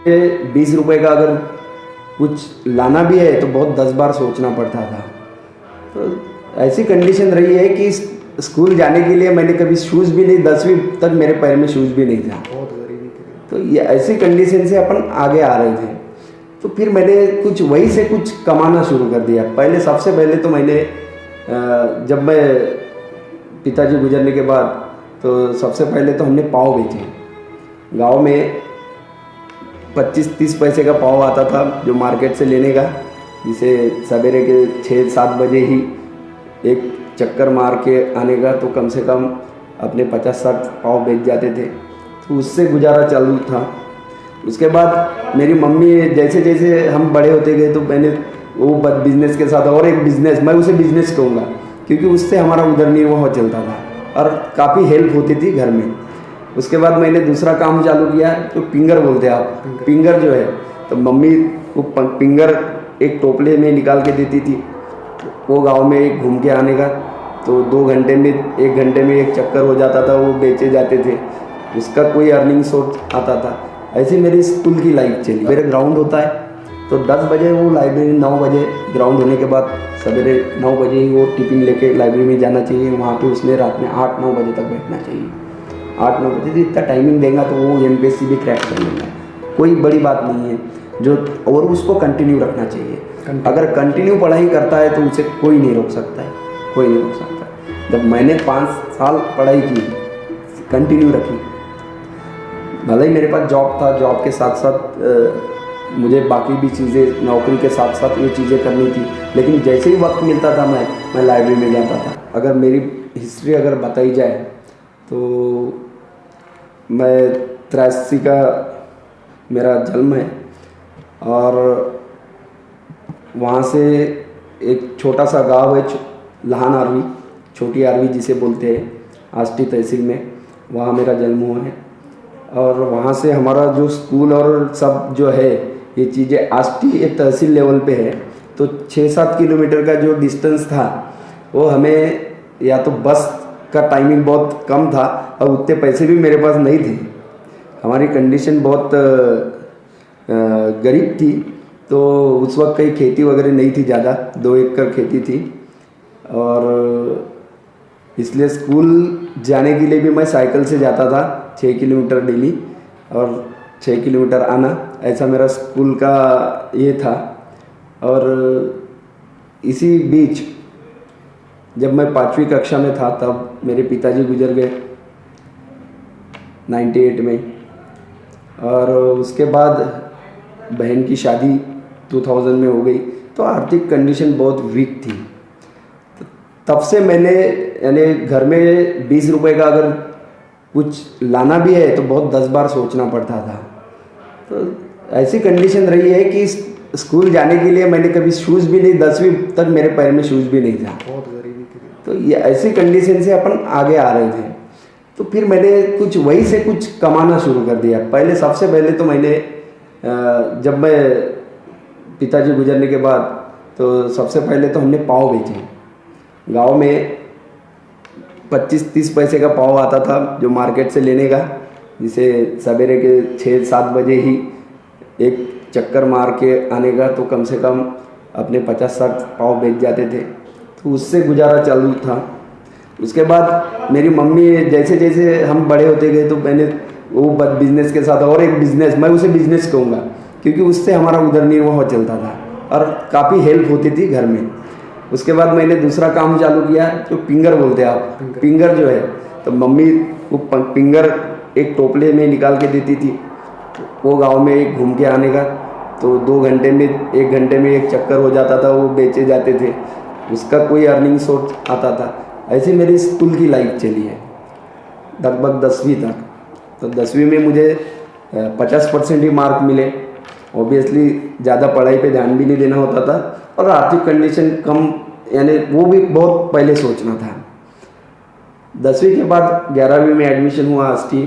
20 रुपए का अगर कुछ लाना भी है तो बहुत 10 बार सोचना पड़ता था। तो ऐसी कंडीशन रही है कि स्कूल जाने के लिए मैंने कभी शूज़ भी नहीं, 10वीं तक मेरे पैर में शूज़ भी नहीं था। बहुत गरीबी थी। तो ये ऐसी कंडीशन से अपन आगे आ रहे थे। तो फिर मैंने कुछ वहीं से कुछ कमाना शुरू कर दिया। सबसे पहले तो मैंने जब मैं पिताजी गुजरने के बाद तो सबसे पहले तो हमने पाव बेचे। गांव में 25-30 पैसे का पाव आता था जो मार्केट से लेने का, जिसे सवेरे के 6-7 बजे ही एक चक्कर मार के आने का, तो कम से कम अपने 50-60 पाव बेच जाते थे। तो उससे गुजारा चालू था। उसके बाद मेरी मम्मी जैसे जैसे हम बड़े होते गए तो मैंने वो बिज़नेस के साथ और एक बिज़नेस, मैं उसे बिज़नेस कहूँगा क्योंकि उससे हमारा उदरनिर्वाह चलता था और काफ़ी हेल्प होती थी घर में। उसके बाद मैंने दूसरा काम चालू किया जो पिंगर बोलते हैं आप, पिंगर जो है, तो मम्मी वो पिंगर एक टोपले में निकाल के देती थी। वो गांव में एक घूम के आने का, तो 2 घंटे में 1 घंटे में एक चक्कर हो जाता था, वो बेचे जाते थे, उसका कोई अर्निंग सोर्स आता था। ऐसे मेरी स्कूल की लाइफ चली। मेरे ग्राउंड होता है तो 10 बजे वो लाइब्रेरी, 9 बजे ग्राउंड होने के बाद सवेरे 9 बजे ही वो टिफिन लेके लाइब्रेरी में जाना चाहिए। वहाँ पे उसने रात में 8-9 बजे तक बैठना चाहिए। 8-9 बजे से इतना टाइमिंग देगा तो वो MPSC भी क्रैक कर लेगा, कोई बड़ी बात नहीं है जो, और उसको कंटिन्यू रखना चाहिए। अगर कंटिन्यू पढ़ाई करता है तो उसे कोई नहीं रोक सकता है, कोई नहीं रोक सकता। जब मैंने 5 साल पढ़ाई की, कंटिन्यू रखी, भले ही मेरे पास जॉब था, जॉब के साथ साथ मुझे बाकी भी चीज़ें, नौकरी के साथ साथ ये चीज़ें करनी थी, लेकिन जैसे ही वक्त मिलता था मैं लाइब्रेरी में जाता था। अगर मेरी हिस्ट्री अगर बताई जाए तो मैं 83 का मेरा जन्म है और वहाँ से एक छोटा सा गांव है लहान आरवी, छोटी आरवी जिसे बोलते हैं, आष्टी तहसील में, वहाँ मेरा जन्म हुआ है। और वहाँ से हमारा जो स्कूल और सब जो है ये चीज़ें आष्टी एक तहसील लेवल पे है, तो 6-7 किलोमीटर का जो डिस्टेंस था वो हमें, या तो बस का टाइमिंग बहुत कम था और उतने पैसे भी मेरे पास नहीं थे, हमारी कंडीशन बहुत गरीब थी। तो उस वक्त कहीं खेती वगैरह नहीं थी ज़्यादा, 2 एकड़ खेती थी और इसलिए स्कूल जाने के लिए भी मैं साइकिल से जाता था 6 किलोमीटर डेली और 6 किलोमीटर आना, ऐसा मेरा स्कूल का ये था। और इसी बीच जब मैं 5वीं कक्षा में था तब मेरे पिताजी गुजर गए 98 में, और उसके बाद बहन की शादी 2000 में हो गई, तो आर्थिक कंडीशन बहुत वीक थी। तब से मैंने, यानी घर में 20 रुपए का अगर कुछ लाना भी है तो बहुत 10 बार सोचना पड़ता था। तो ऐसी कंडीशन रही है कि स्कूल जाने के लिए मैंने कभी शूज़ भी नहीं, 10वीं तक मेरे पैर में शूज़ भी नहीं था। बहुत गरीबी थी। तो ये ऐसी कंडीशन से अपन आगे आ रहे थे। तो फिर मैंने कुछ वहीं से कुछ कमाना शुरू कर दिया। सबसे पहले तो मैंने जब मैं पिताजी गुजरने के बाद तो सबसे पहले तो हमने पाव बेचे। गांव में 25-30 पैसे का पाव आता था जो मार्केट से लेने का, जिसे सवेरे के 6-7 बजे ही एक चक्कर मार के आने का, तो कम से कम अपने 50-60 पाव बेच जाते थे। तो उससे गुजारा चालू था। उसके बाद मेरी मम्मी जैसे जैसे हम बड़े होते गए तो मैंने वो बिज़नेस के साथ और एक बिज़नेस, मैं उसे बिज़नेस कहूँगा क्योंकि उससे हमारा उदरनिर्वाह चलता था और काफ़ी हेल्प होती थी घर में। उसके बाद मैंने दूसरा काम चालू किया जो पिंगर बोलते हैं आप, पिंगर जो है, तो मम्मी वो पिंगर एक टोपले में निकाल के देती थी। वो गांव में एक घूम के आने का, तो 2 घंटे में 1 घंटे में एक चक्कर हो जाता था, वो बेचे जाते थे, उसका कोई अर्निंग सोर्स आता था। ऐसी मेरी स्कूल की लाइफ चली है लगभग 10वीं तक। तो 10वीं में मुझे 50% ही मार्क मिले। ऑब्वियसली ज़्यादा पढ़ाई पे ध्यान भी नहीं देना होता था और आर्थिक कंडीशन कम, यानी वो भी बहुत पहले सोचना था। 10वीं के बाद 11वीं में एडमिशन हुआ आष्टी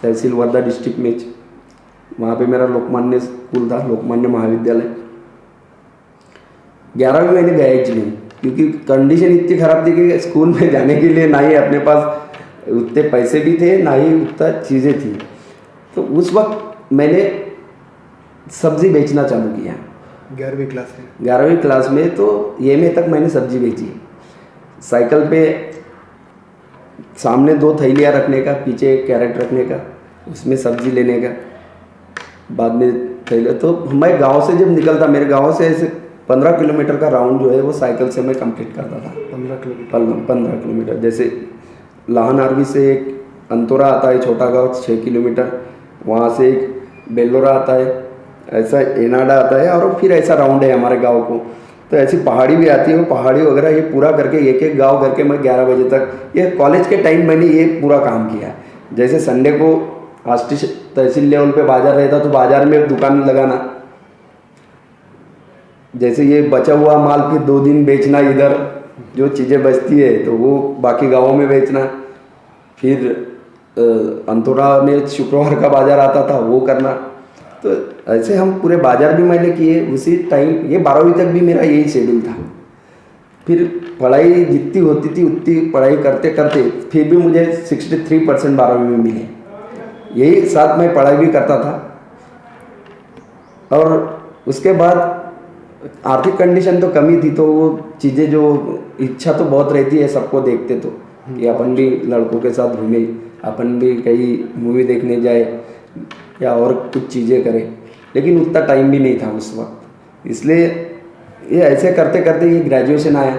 तहसील वर्धा डिस्ट्रिक्ट में। वहाँ पे मेरा लोकमान्य स्कूल था, लोकमान्य महाविद्यालय। 11वीं मैंने गया ही नहीं क्योंकि कंडीशन इतनी ख़राब थी कि स्कूल में जाने के लिए ना ही अपने पास उतने पैसे भी थे, ना ही उतना चीज़ें थी। तो उस वक्त मैंने सब्जी बेचना चालू किया। 11वीं क्लास में? 11वीं क्लास में तो एमए तक मैंने सब्जी बेची। साइकिल पे सामने 2 थैलियाँ रखने का, पीछे एक कैरेट रखने का, उसमें सब्जी लेने का, बाद में थैलिया। तो मैं गांव से जब निकलता, मेरे गांव से ऐसे 15 किलोमीटर का राउंड जो है वो साइकिल से मैं कंप्लीट करता था। 15 किलोमीटर? 15 किलोमीटर। जैसे लाहन आरवी से एक अंतोरा आता है छोटा गांव 6 किलोमीटर, वहाँ से एक बेलोरा आता है, ऐसा एनाडा आता है, और फिर ऐसा राउंड है हमारे गांव को। तो ऐसी पहाड़ी भी आती है, वो पहाड़ी वगैरह ये पूरा करके एक एक गांव करके मैं 11 बजे तक, ये कॉलेज के टाइम मैंने ये पूरा काम किया। जैसे संडे को आष्टी तहसील लेवल पे बाजार रहता तो बाजार में दुकान लगाना, जैसे ये बचा हुआ माल फिर 2 दिन बेचना, इधर जो चीज़ें बचती है तो वो बाकी गाँवों में बेचना। फिर अंतोरा में शुक्रवार का बाजार आता था, वो करना। तो ऐसे हम पूरे बाजार भी मैंने किए उसी टाइम। ये 12वीं तक भी मेरा यही शेड्यूल था। फिर पढ़ाई जितनी होती थी उतनी पढ़ाई करते करते फिर भी मुझे 63% 12वीं में मिले। यही साथ में पढ़ाई भी करता था। और उसके बाद आर्थिक कंडीशन तो कमी थी, तो वो चीज़ें जो इच्छा तो बहुत रहती है सबको देखते तो, कि अपन भी लड़कों के साथ घूमे, अपन भी कहीं मूवी देखने जाए या और कुछ चीज़ें करें, लेकिन उतना टाइम भी नहीं था उस वक्त। इसलिए ये ऐसे करते करते ये ग्रेजुएशन आया।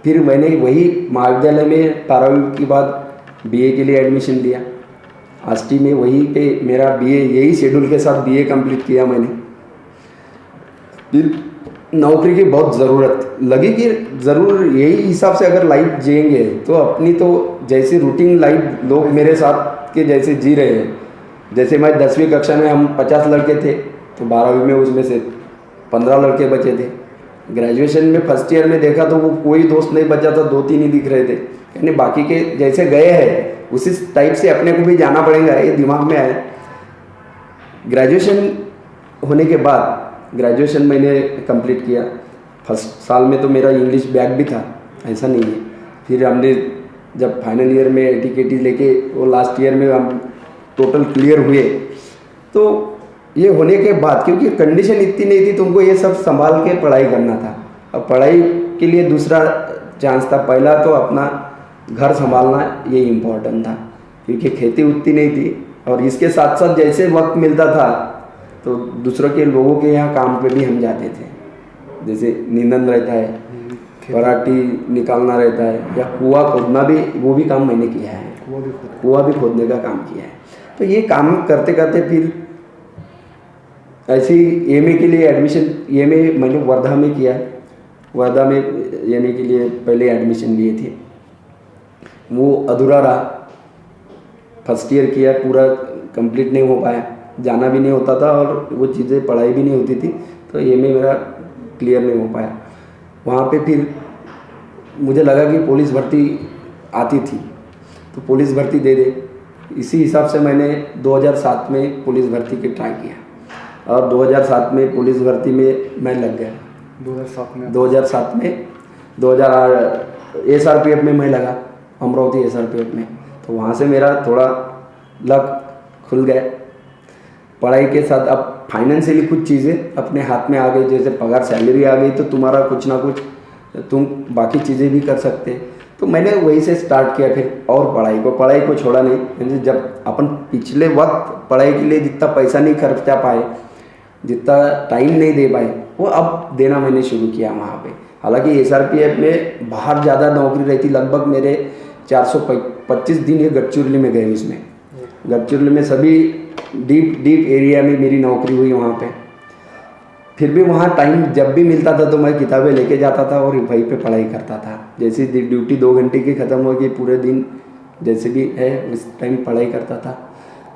फिर मैंने वही महाविद्यालय में 12वीं के बाद बीए के लिए एडमिशन लिया। आष्टी में वहीं पे मेरा बीए यही शेड्यूल के साथ बीए कंप्लीट किया मैंने। फिर नौकरी की बहुत ज़रूरत लगी कि ज़रूर यही हिसाब से अगर लाइफ जिएंगे तो अपनी तो जैसे रूटीन लाइफ लोग मेरे साथ के जैसे जी रहे हैं। जैसे मैं 10वीं कक्षा में हम 50 लड़के थे, तो 12वीं में उसमें से 15 लड़के बचे थे। ग्रेजुएशन में फर्स्ट ईयर में देखा तो वो कोई दोस्त नहीं बचा था, 2-3 ही दिख रहे थे। यानी बाकी के जैसे गए हैं उसी टाइप से अपने को भी जाना पड़ेगा, ये दिमाग में आया। ग्रेजुएशन होने के बाद ग्रेजुएशन मैंने कंप्लीट किया। फर्स्ट साल में तो मेरा इंग्लिश बैक भी था, ऐसा नहीं है। फिर हमने जब फाइनल ईयर में एटीकेटी लेके वो लास्ट ईयर में हम टोटल क्लियर हुए, तो ये होने के बाद क्योंकि कंडीशन इतनी नहीं थी, तुमको ये सब संभाल के पढ़ाई करना था। अब पढ़ाई के लिए दूसरा चांस था, पहला तो अपना घर संभालना, ये इम्पोर्टेंट था क्योंकि खेती उतनी नहीं थी। और इसके साथ साथ जैसे वक्त मिलता था तो दूसरों के लोगों के यहाँ काम पे भी हम जाते थे। जैसे नींदन रहता है, पराठी निकालना रहता है, या कुआं खोदना भी, वो भी काम मैंने किया है। कुआं भी खोदने का काम किया है। तो ये काम करते करते फिर ऐसे ही एमए के लिए एडमिशन, एमए मैंने वर्धा में किया। वर्धा में एमए के लिए पहले एडमिशन लिए थे, वो अधूरा रहा। फर्स्ट ईयर किया, पूरा कंप्लीट नहीं हो पाया, जाना भी नहीं होता था और वो चीज़ें पढ़ाई भी नहीं होती थी, तो एमए मेरा क्लियर नहीं हो पाया। वहाँ पे फिर मुझे लगा कि पुलिस भर्ती आती थी तो पुलिस भर्ती दे दे। इसी हिसाब से मैंने 2007 में पुलिस भर्ती की ट्राई किया और 2007 में पुलिस भर्ती में मैं लग गया। 2007 में 2008 SRPF में मैं लगा, अमरावती SRPF में। तो वहाँ से मेरा थोड़ा लक खुल गया। पढ़ाई के साथ अब फाइनेंशियली कुछ चीज़ें अपने हाथ में आ गई, जैसे पगार सैलरी आ गई तो तुम्हारा कुछ ना कुछ तुम बाकी चीज़ें भी कर सकते हैं। तो मैंने वहीं से स्टार्ट किया फिर, और पढ़ाई को छोड़ा नहीं। जब अपन पिछले वक्त पढ़ाई के लिए जितना पैसा नहीं खर्चा पाए, जितना टाइम नहीं दे पाए, वो अब देना मैंने शुरू किया वहाँ पे। हालांकि SRPF में बाहर ज़्यादा नौकरी रहती, लगभग मेरे 425 दिन ये गडचिरोली में गए। उसमें गडचिरोली में सभी डीप एरिया में मेरी नौकरी हुई वहाँ पे। फिर भी वहाँ टाइम जब भी मिलता था तो मैं किताबें लेके जाता था और वहीं पे पढ़ाई करता था। जैसे ड्यूटी 2 घंटे की ख़त्म हो गई, पूरे दिन जैसे भी है उस टाइम पढ़ाई करता था।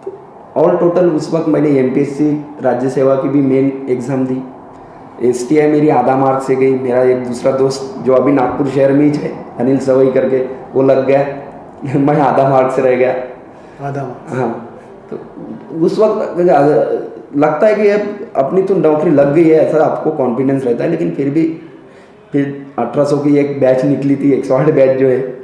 तो ऑल टोटल उस वक्त मैंने MPSC राज्य सेवा की भी मेन एग्ज़ाम दी। STI मेरी आधा मार्क से गई। मेरा एक दूसरा दोस्त जो अभी नागपुर शहर में ही है, अनिल सवई करके, वो लग गया मैं आधा मार्क से रह गया। हाँ, तो उस वक्त लगता है कि अब अपनी तो नौकरी लग गई है, ऐसा आपको कॉन्फिडेंस रहता है। लेकिन फिर भी फिर 1800 की एक बैच निकली थी, 108 बैच जो है,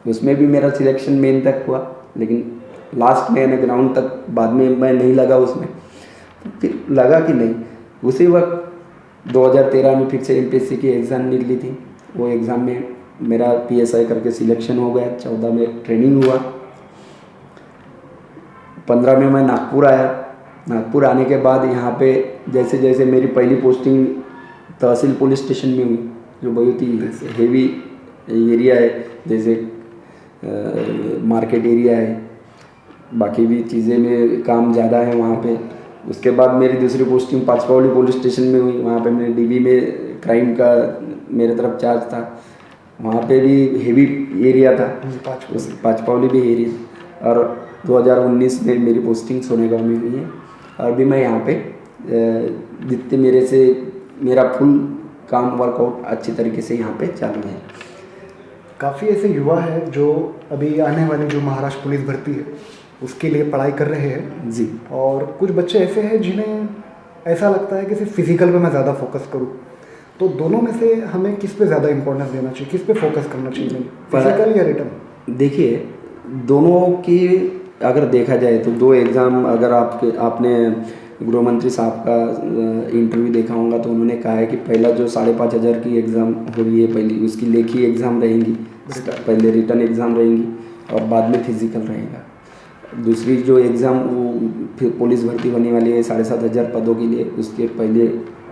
उसमें भी मेरा सिलेक्शन मेन तक हुआ, लेकिन लास्ट में ग्राउंड तक बाद में मैं नहीं लगा उसमें। तो फिर लगा कि नहीं, उसी वक्त 2013 में फिर से एमपीएससी की एग्ज़ाम निकली थी। वो एग्ज़ाम में मेरा पीएसआई करके सिलेक्शन हो गया। 14 में ट्रेनिंग हुआ। 15 में मैं नागपुर आया। नागपुर आने के बाद यहाँ पे जैसे जैसे मेरी पहली पोस्टिंग तहसील पुलिस स्टेशन में हुई, जो बहुत ही हेवी एरिया है, जैसे मार्केट एरिया है, बाकी भी चीज़ें में काम ज़्यादा है वहाँ पे। उसके बाद मेरी दूसरी पोस्टिंग पाचपावली पुलिस स्टेशन में हुई। वहाँ पे मैंने डीबी में क्राइम का मेरे तरफ चार्ज था। वहाँ पे भी हेवी एरिया था, उस पाचपावली भी एरिया। और 2019 में मेरी पोस्टिंग सोनेगांव में हुई है। और भी मैं यहाँ पे जितने मेरा फुल काम वर्कआउट अच्छी तरीके से यहाँ पे चालू है। काफ़ी ऐसे युवा है जो अभी आने वाली जो महाराष्ट्र पुलिस भर्ती है उसके लिए पढ़ाई कर रहे हैं जी। और कुछ बच्चे ऐसे हैं जिन्हें ऐसा लगता है कि सिर्फ फिजिकल पे मैं ज़्यादा फोकस करूँ। तो दोनों में से हमें किस पे ज़्यादा इंपॉर्टेंस देना चाहिए, किस पे फोकस करना चाहिए, फिजिकल या रिटन? देखिए, दोनों की अगर देखा जाए तो दो एग्ज़ाम, अगर आपने गृह मंत्री साहब का इंटरव्यू देखा होगा तो उन्होंने कहा है कि पहला जो 5,500 की एग्ज़ाम हो रही है, पहली उसकी लेखी एग्ज़ाम रहेंगी, पहले रिटन एग्ज़ाम रहेंगी और बाद में फिजिकल रहेगा। दूसरी जो एग्ज़ाम वो फिर पुलिस भर्ती होने वाली है 7,500 पदों के लिए, उसके पहले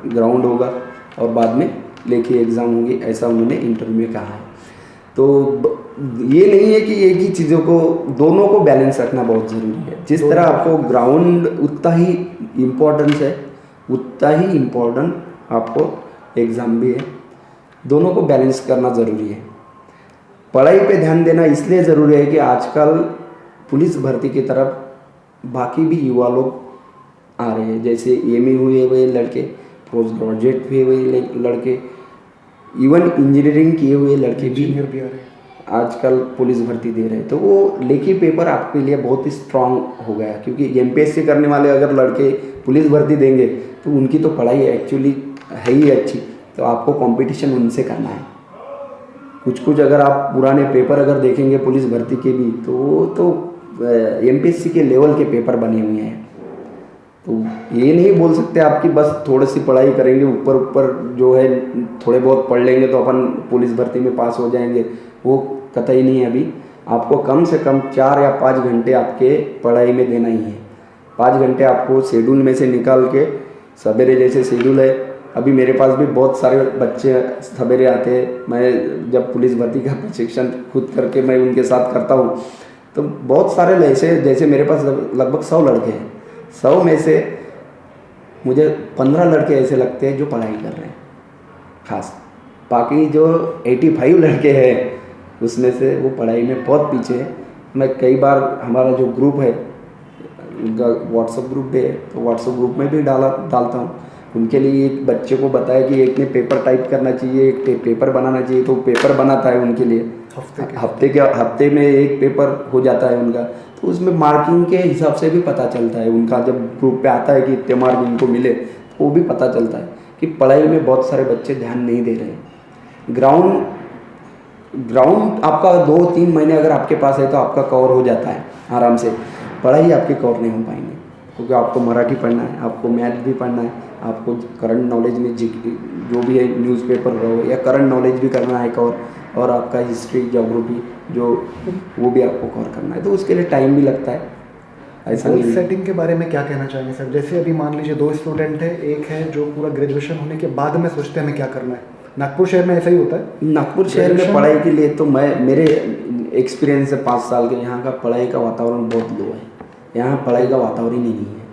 ग्राउंड होगा और बाद में लेखी एग्ज़ाम होंगी, ऐसा उन्होंने इंटरव्यू में कहा है। तो ये नहीं है कि एक ही चीज़ों को, दोनों को बैलेंस रखना बहुत ज़रूरी है। जिस तरह आपको ग्राउंड उतना ही इम्पोर्टेंस है, उतना ही इम्पोर्टेंट आपको एग्ज़ाम भी है। दोनों को बैलेंस करना ज़रूरी है। पढ़ाई पे ध्यान देना इसलिए ज़रूरी है कि आजकल पुलिस भर्ती की तरफ बाकी भी युवा लोग आ रहे हैं, जैसे एमए हुए हुए लड़के, पोस्ट ग्रेजुएट हुए हुए लड़के, इवन इंजीनियरिंग किए हुए लड़के भी आजकल पुलिस भर्ती दे रहे हैं। तो वो लेखी पेपर आपके लिए बहुत ही स्ट्रांग हो गया, क्योंकि एमपीएससी करने वाले अगर लड़के पुलिस भर्ती देंगे तो उनकी तो पढ़ाई एक्चुअली है ही अच्छी, तो आपको कंपटीशन उनसे करना है। कुछ अगर आप पुराने पेपर अगर देखेंगे पुलिस भर्ती के भी, तो वो तो एमपीएससी के लेवल के पेपर बने हुए हैं। तो ये नहीं बोल सकते आपकी बस थोड़ी सी पढ़ाई करेंगे, ऊपर जो है थोड़े बहुत पढ़ लेंगे तो अपन पुलिस भर्ती में पास हो जाएंगे, वो कतई नहीं है। अभी आपको कम से कम 4 या 5 घंटे आपके पढ़ाई में देना ही है। 5 घंटे आपको शेड्यूल में से निकाल के, सवेरे जैसे शेड्यूल है, अभी मेरे पास भी बहुत सारे बच्चे सवेरे आते हैं। मैं जब पुलिस भर्ती का प्रशिक्षण खुद करके मैं उनके साथ करता हूँ, तो बहुत सारे ऐसे, जैसे मेरे पास लगभग 100 लड़के हैं, 100 में से मुझे 15 लड़के ऐसे लगते हैं जो पढ़ाई कर रहे हैं खास। बाकी जो 85 लड़के हैं उसमें से वो पढ़ाई में बहुत पीछे है। मैं कई बार, हमारा जो ग्रुप है उनका व्हाट्सएप ग्रुप है, तो व्हाट्सएप ग्रुप में भी डालता हूँ। उनके लिए एक बच्चे को बताया कि एक ने पेपर टाइप करना चाहिए, एक पेपर बनाना चाहिए, तो पेपर बनाता है उनके लिए। हफ्ते में एक पेपर हो जाता है उनका। तो उसमें मार्किंग के हिसाब से भी पता चलता है उनका, जब ग्रुप पे आता है कि इतने मार्क इनको मिले, तो वो भी पता चलता है कि पढ़ाई में बहुत सारे बच्चे ध्यान नहीं दे रहे। ग्राउंड आपका 2-3 महीने अगर आपके पास है तो आपका कवर हो जाता है आराम से। पढ़ाई आपके कवर नहीं हो पाएंगे, क्योंकि आपको मराठी पढ़ना है, आपको मैथ भी पढ़ना है, आपको करंट नॉलेज में जो भी है न्यूज़पेपर हो या करंट नॉलेज भी करना है कवर, और आपका हिस्ट्री ज्योग्राफी जो वो भी आपको कवर करना है, तो उसके लिए टाइम भी लगता है। ऐसा नहीं। सेटिंग के बारे में क्या कहना चाहेंगे सर? जैसे अभी मान लीजिए 2 स्टूडेंट है, एक है जो पूरा ग्रेजुएशन होने के बाद में सोचते हैं हमें क्या करना है। नागपुर शहर में ऐसा ही होता है? नागपुर शहर में पढ़ाई के लिए तो मेरे एक्सपीरियंस से 5 साल के, यहाँ का पढ़ाई का वातावरण बहुत लो है। यहाँ पढ़ाई का वातावरण ही नहीं है।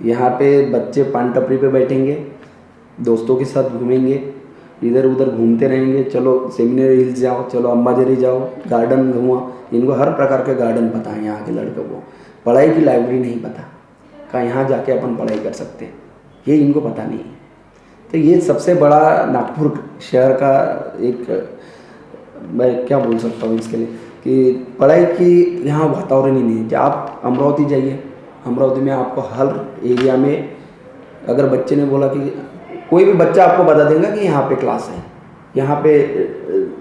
यहाँ पे बच्चे पान टपरी पे बैठेंगे, दोस्तों के साथ घूमेंगे, इधर उधर घूमते रहेंगे, चलो सेमिनर हिल्स जाओ, चलो अंबाझरी जाओ, गार्डन घूमो। इनको हर प्रकार के गार्डन पता है यहाँ के लड़कों को। पढ़ाई की लाइब्रेरी नहीं पता, कहाँ यहाँ जाके अपन पढ़ाई कर सकते हैं, ये इनको पता नहीं है। तो ये सबसे बड़ा नागपुर शहर का एक, मैं क्या बोल सकता हूँ इसके लिए, कि पढ़ाई की यहाँ वातावरण ही नहीं है। जब आप अमरावती जाइए, अमरावती में आपको हर एरिया में, अगर बच्चे ने बोला कि कोई भी बच्चा आपको बता देगा कि यहाँ पे क्लास है, यहाँ पे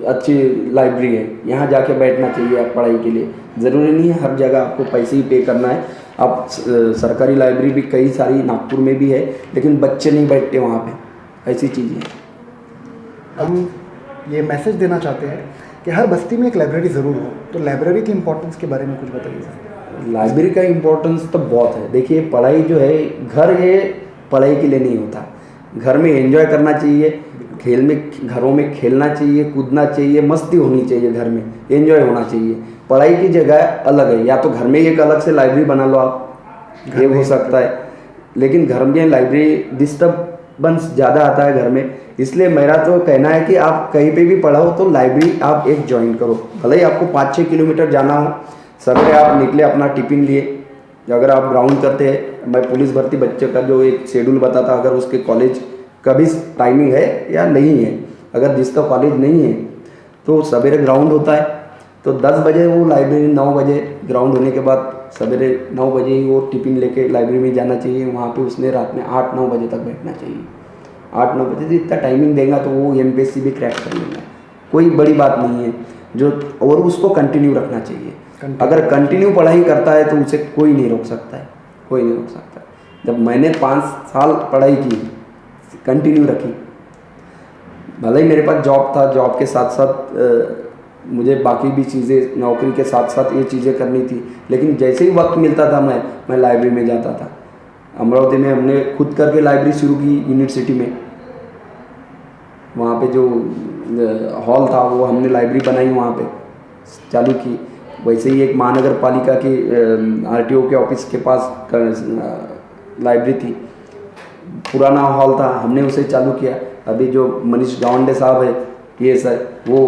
अच्छी लाइब्रेरी है, यहाँ जाके बैठना चाहिए आप पढ़ाई के लिए। ज़रूरी नहीं है हर जगह आपको पैसे ही पे करना है। अब सरकारी लाइब्रेरी भी कई सारी नागपुर में भी है, लेकिन बच्चे नहीं बैठते वहाँ पे, ऐसी चीज़ें हैं। हम ये मैसेज देना चाहते हैं कि हर बस्ती में एक लाइब्रेरी ज़रूर हो, तो लाइब्रेरी की इम्पोर्टेंस के बारे में कुछ बताइए। लाइब्रेरी का इम्पोर्टेंस तो बहुत है। देखिए पढ़ाई जो है, घर ये पढ़ाई के लिए नहीं होता, घर में एंजॉय करना चाहिए, घरों में खेलना चाहिए, कूदना चाहिए, मस्ती होनी चाहिए, घर में एंजॉय होना चाहिए। पढ़ाई की जगह अलग है, या तो घर में एक अलग से लाइब्रेरी बना लो आप, ये हो सकता है, लेकिन घर में लाइब्रेरी डिस्टर्बेंस ज़्यादा आता है घर में। इसलिए मेरा तो कहना है कि आप कहीं पे भी पढ़ाओ तो लाइब्रेरी आप एक ज्वाइन करो, भले ही आपको 5-6 किलोमीटर जाना हो। सवेरे आप निकले अपना टिफिन लिए, अगर आप ग्राउंड करते हैं, मैं पुलिस भर्ती बच्चे का जो एक शेड्यूल बताता, अगर उसके कॉलेज का भी टाइमिंग है या नहीं है, अगर जिसका कॉलेज नहीं है तो सवेरे ग्राउंड होता है, तो 10 बजे वो लाइब्रेरी, 9 बजे ग्राउंड होने के बाद सवेरे 9 बजे ही वो टिफिन लेके लाइब्रेरी में जाना चाहिए। वहाँ पे उसने रात में 8-9 बजे तक बैठना चाहिए। 8-9 बजे से इतना टाइमिंग देगा तो वो MPSC भी क्रैक कर लेगा, कोई बड़ी बात नहीं है जो, और उसको कंटिन्यू रखना चाहिए। अगर कंटिन्यू पढ़ाई करता है तो उसे कोई नहीं रोक सकता है, कोई नहीं रोक सकता। जब मैंने 5 साल पढ़ाई की, कंटिन्यू रखी, भले ही मेरे पास जॉब था, जॉब के साथ साथ मुझे बाकी भी चीज़ें, नौकरी के साथ साथ ये चीज़ें करनी थी, लेकिन जैसे ही वक्त मिलता था मैं लाइब्रेरी में जाता था। अमरावती में हमने खुद करके लाइब्रेरी शुरू की, यूनिवर्सिटी में, वहाँ पे जो हॉल था वो हमने लाइब्रेरी बनाई, वहाँ पे चालू की। वैसे ही एक महानगर पालिका की RTO के ऑफिस के पास लाइब्रेरी थी, पुराना हॉल था, हमने उसे चालू किया। अभी जो मनीष गावंडे साहब है ये सर, वो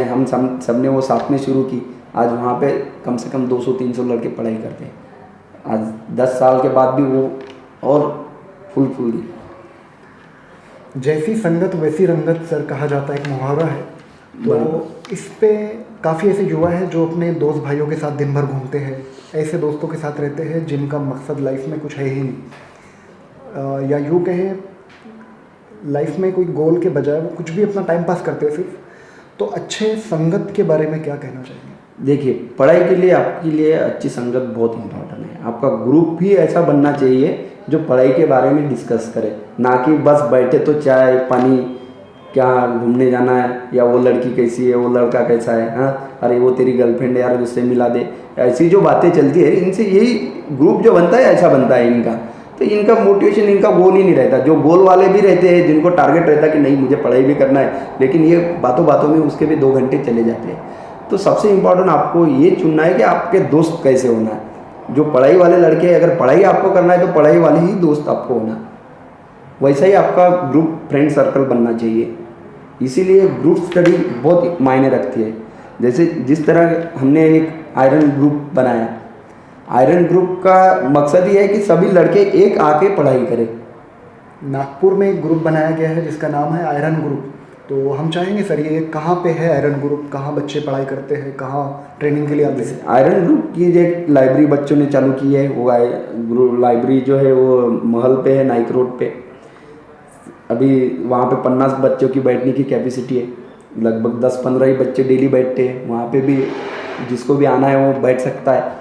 हम सब ने वो साथ में शुरू की। आज वहाँ पे कम से कम 200-300 लड़के पढ़ाई करते हैं। आज 10 साल के बाद भी वो और फुल जैसी संगत वैसी रंगत सर कहा जाता है, एक मुहावरा है। तो इस पे काफ़ी ऐसे युवा हैं जो अपने दोस्त भाइयों के साथ दिन भर घूमते हैं, ऐसे दोस्तों के साथ रहते हैं जिनका मकसद लाइफ में कुछ है ही नहीं, या यूँ कहें लाइफ में कोई गोल के बजाय वो कुछ भी अपना टाइम पास करते हैं सिर्फ। तो अच्छे संगत के बारे में क्या कहना चाहिए? देखिए पढ़ाई के लिए आपके लिए अच्छी संगत बहुत इम्पोर्टेंट है। आपका ग्रुप भी ऐसा बनना चाहिए जो पढ़ाई के बारे में डिस्कस करे, ना कि बस बैठे तो चाय पानी, क्या घूमने जाना है, या वो लड़की कैसी है, वो लड़का कैसा है, हाँ अरे वो तेरी गर्लफ्रेंड है यार उससे मिला दे, ऐसी जो बातें चलती है, इनसे यही ग्रुप जो बनता है ऐसा बनता है इनका। तो इनका मोटिवेशन, इनका गोल ही नहीं रहता। जो गोल वाले भी रहते हैं, जिनको टारगेट रहता है कि नहीं मुझे पढ़ाई भी करना है, लेकिन ये बातों बातों में उसके भी 2 घंटे चले जाते हैं। तो सबसे इम्पोर्टेंट आपको ये चुनना है कि आपके दोस्त कैसे होना है। जो पढ़ाई वाले लड़के हैं, अगर पढ़ाई आपको करना है तो पढ़ाई वाले ही दोस्त आपको होना, वैसा ही आपका ग्रुप फ्रेंड सर्कल बनना चाहिए। इसीलिए ग्रुप स्टडी बहुत मायने रखती है। जैसे जिस तरह हमने एक आयरन ग्रुप बनाया, आयरन ग्रुप का मकसद ये है कि सभी लड़के एक आके पढ़ाई करें। नागपुर में एक ग्रुप बनाया गया है जिसका नाम है आयरन ग्रुप। तो हम चाहेंगे सर, ये कहाँ पे है आयरन ग्रुप, कहाँ बच्चे पढ़ाई करते हैं, कहाँ ट्रेनिंग के लिए आते हैं? आयरन ग्रुप की जो लाइब्रेरी बच्चों ने चालू की है, वो लाइब्रेरी जो है वो महल पे है, नाइक रोड पे। अभी वहाँ पे 50 बच्चों की बैठने की कैपेसिटी है, लगभग 10-15 ही बच्चे डेली बैठते हैं। वहाँ पे भी जिसको भी आना है वो बैठ सकता है।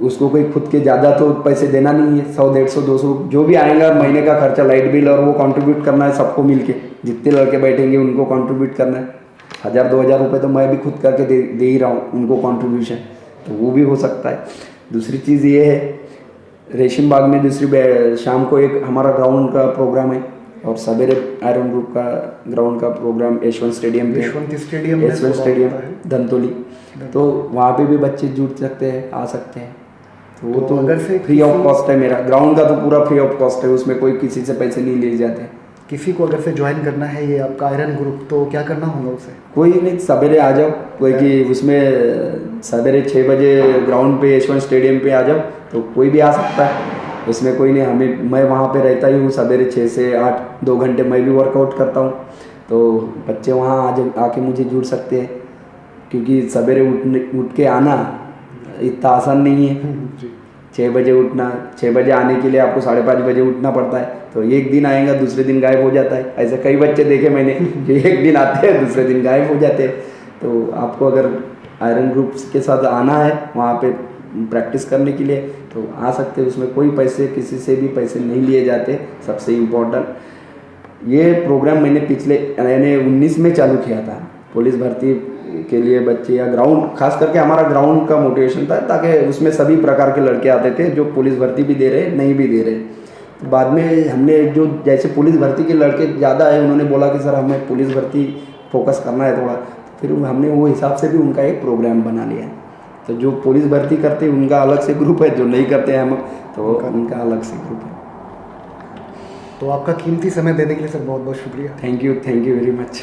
उसको कोई खुद के ज़्यादा तो पैसे देना नहीं है, 100, 150, 200 जो भी आएगा, महीने का खर्चा, लाइट बिल, और वो कंट्रीब्यूट करना है सबको मिलके। जितने लड़के बैठेंगे उनको कंट्रीब्यूट करना है। 1000-2000 रुपये तो मैं भी खुद करके दे ही रहा हूँ उनको कंट्रीब्यूशन, तो वो भी हो सकता है। दूसरी चीज़ ये है, रेशिम बाग में दूसरी शाम को एक हमारा ग्राउंड का प्रोग्राम है, और सवेरे आयरन ग्रुप का ग्राउंड का प्रोग्राम यशवंत स्टेडियम धनतोली। तो वहाँ पे भी बच्चे जुड़ सकते हैं, आ सकते हैं। तो वो तो अगर से फ्री ऑफ कॉस्ट है, मेरा ग्राउंड का तो पूरा फ्री ऑफ कॉस्ट है, उसमें कोई किसी से पैसे नहीं लिए जाते। किसी को अगर से ज्वाइन करना है ये आपका आयरन ग्रुप, तो क्या करना होगा उसे? कोई नहीं, सवेरे आ जाओ, कोई कि उसमें सवेरे 6 बजे ग्राउंड पे यशवंत स्टेडियम पे आ जाओ, तो कोई भी आ सकता है, उसमें कोई नहीं। मैं वहाँ पे रहता ही हूँ, सवेरे 6 से 8 2 घंटे मैं भी वर्कआउट करता हूँ, तो बच्चे वहाँ आके मुझे जुड़ सकते हैं। क्योंकि सवेरे उठ के आना इतना आसान नहीं है। 6 बजे उठना, 6 बजे आने के लिए आपको 5:30 बजे उठना पड़ता है। तो एक दिन आएगा, दूसरे दिन गायब हो जाता है। ऐसे कई बच्चे देखे मैंने कि एक दिन आते हैं, दूसरे दिन गायब हो जाते हैं। तो आपको अगर आयरन ग्रुप्स के साथ आना है, वहाँ पे प्रैक्टिस करने के लिए तो आ सकते हैं। उसमें कोई पैसे, किसी से भी पैसे नहीं लिए जाते। सबसे इम्पोर्टेंट ये प्रोग्राम मैंने पिछले 19 में चालू किया था पुलिस भर्ती के लिए। बच्चे या ग्राउंड, खास करके हमारा ग्राउंड का मोटिवेशन था, ताकि उसमें सभी प्रकार के लड़के आते थे जो पुलिस भर्ती भी दे रहे, नहीं भी दे रहे। बाद में हमने जो जैसे पुलिस भर्ती के लड़के ज़्यादा आए, उन्होंने बोला कि सर हमें पुलिस भर्ती फोकस करना है थोड़ा, फिर हमने वो हिसाब से भी उनका एक प्रोग्राम बना लिया। तो जो पुलिस भर्ती करते हैं उनका अलग से ग्रुप है, जो नहीं करते हैं हम तो उनका अलग से ग्रुप है। तो आपका कीमती समय देने के लिए सर बहुत बहुत शुक्रिया। Thank you very much.